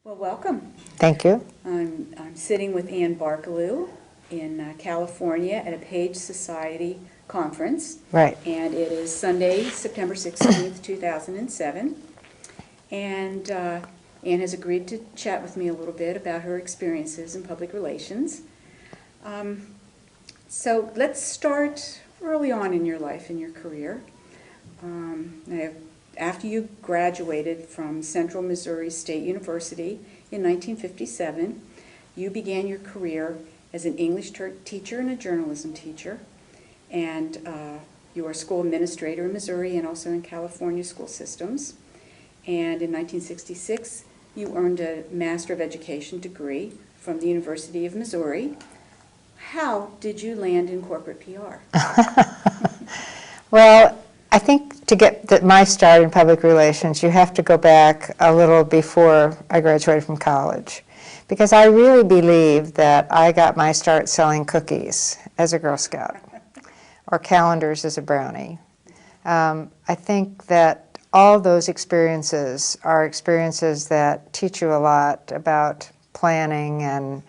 Well, welcome. Thank you. I'm sitting with Ann Barkelew in California at a Page Society conference. Right. And it is Sunday, September 16th, 2007. And Ann has agreed to chat with me a little bit about her experiences in public relations. So let's start early on in your life, in your career. After you graduated from Central Missouri State University in 1957, you began your career as an English teacher and a journalism teacher, and you were a school administrator in Missouri and also in California school systems. And in 1966, you earned a Master of Education degree from the University of Missouri. How did you land in corporate PR? Well, I think to get my start in public relations, you have to go back a little before I graduated from college, because I really believe that I got my start selling cookies as a Girl Scout or calendars as a brownie. I think that all those experiences are experiences that teach you a lot about planning and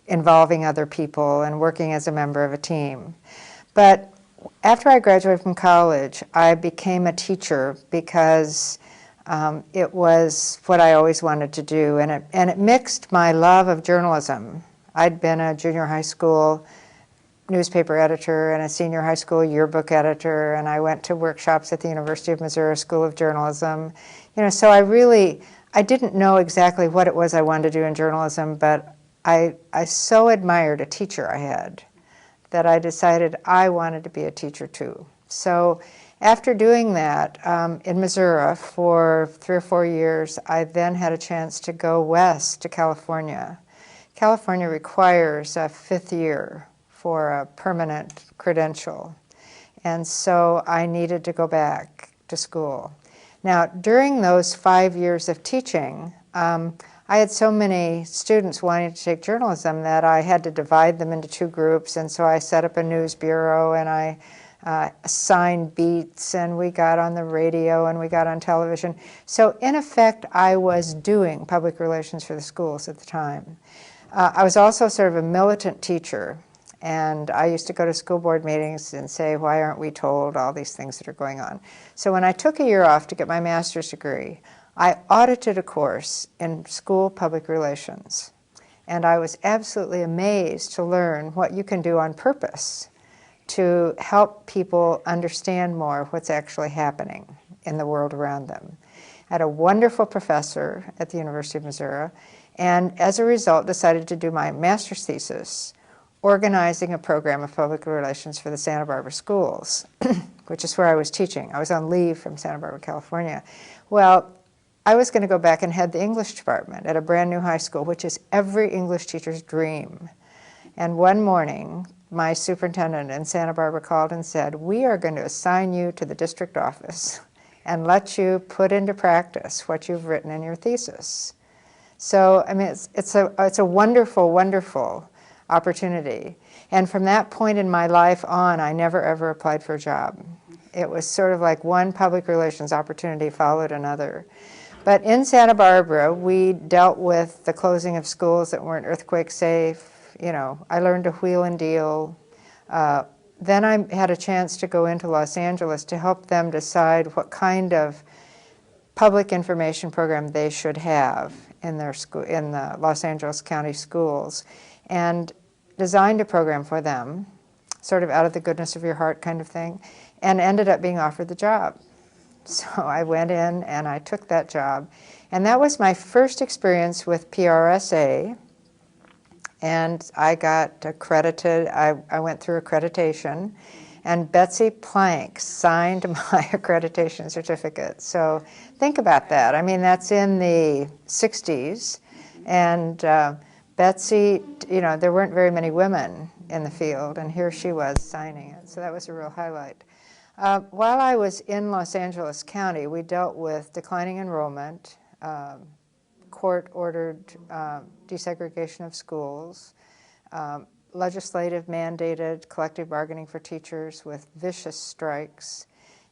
involving other people and working as a member of a team. But after I graduated from college, I became a teacher because it was what I always wanted to do, and it mixed my love of journalism. I'd been a junior high school newspaper editor and a senior high school yearbook editor, and I went to workshops at the University of Missouri School of Journalism. So I didn't know exactly what it was I wanted to do in journalism, but I so admired a teacher I had that I decided I wanted to be a teacher too. So after doing that in Missouri for 3 or 4 years, I then had a chance to go west to California. California requires a 5th year for a permanent credential, and so I needed to go back to school. Now, during those 5 years of teaching, I had so many students wanting to take journalism that I had to divide them into 2 groups, and so I set up a news bureau, and I assigned beats, and we got on the radio, and we got on television. So in effect, I was doing public relations for the schools at the time. I was also sort of a militant teacher, and I used to go to school board meetings and say, why aren't we told all these things that are going on? So when I took a year off to get my master's degree, I audited a course in school public relations, and I was absolutely amazed to learn what you can do on purpose to help people understand more what's actually happening in the world around them. I had a wonderful professor at the University of Missouri, and as a result decided to do my master's thesis organizing a program of public relations for the Santa Barbara schools, which is where I was teaching. I was on leave from Santa Barbara, California. Well, I was going to go back and head the English department at a brand new high school, which is every English teacher's dream. And one morning, my superintendent in Santa Barbara called and said, we are going to assign you to the district office and let you put into practice what you've written in your thesis. So, I mean, it's a wonderful, wonderful opportunity. And from that point in my life on, I never ever applied for a job. It was sort of like one public relations opportunity followed another. But in Santa Barbara, we dealt with the closing of schools that weren't earthquake safe. I learned to wheel and deal. Then I had a chance to go into Los Angeles to help them decide what kind of public information program they should have in their school, in the Los Angeles County schools, and designed a program for them, sort of out of the goodness of your heart kind of thing, and ended up being offered the job. So I went in and I took that job. And that was my first experience with PRSA. And I got accredited. I went through accreditation. And Betsy Plank signed my accreditation certificate. So think about that. I mean, that's in the 60s. And Betsy, there weren't very many women in the field. And here she was signing it. So that was a real highlight. While I was in Los Angeles County, we dealt with declining enrollment, court-ordered desegregation of schools, legislative mandated collective bargaining for teachers with vicious strikes,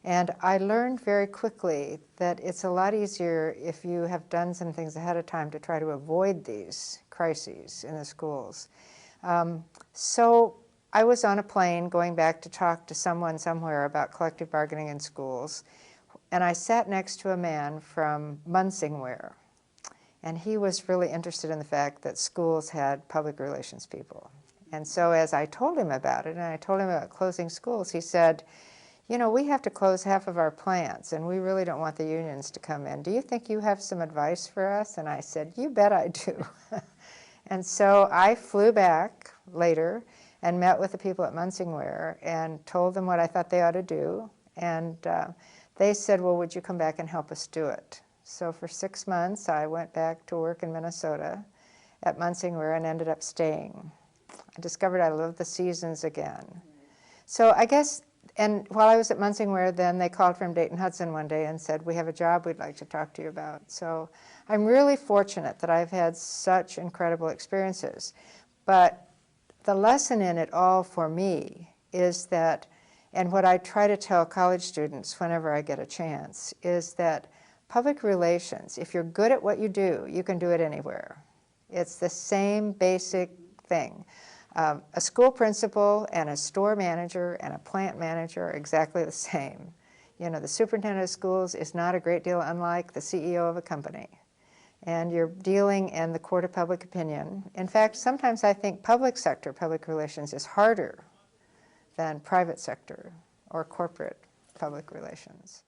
And I learned very quickly that it's a lot easier if you have done some things ahead of time to try to avoid these crises in the schools. So I was on a plane going back to talk to someone somewhere about collective bargaining in schools, and I sat next to a man from Munsingware. And he was really interested in the fact that schools had public relations people. And so as I told him about it, and I told him about closing schools, he said, you know, we have to close half of our plants, and we really don't want the unions to come in. Do you think you have some advice for us? And I said, you bet I do. And so I flew back later and met with the people at Munsingware and told them what I thought they ought to do. And they said, well, would you come back and help us do it? So for 6 months, I went back to work in Minnesota at Munsingware and ended up staying. I discovered I loved the seasons again. So I guess, and while I was at Munsingware, then they called from Dayton-Hudson one day and said, we have a job we'd like to talk to you about. So I'm really fortunate that I've had such incredible experiences. But the lesson in it all for me is that, and what I try to tell college students whenever I get a chance, is that public relations, if you're good at what you do, you can do it anywhere. It's the same basic thing. A school principal and a store manager and a plant manager are exactly the same. You know, the superintendent of schools is not a great deal unlike the CEO of a company. And you're dealing in the court of public opinion. In fact, sometimes I think public sector public relations is harder than private sector or corporate public relations.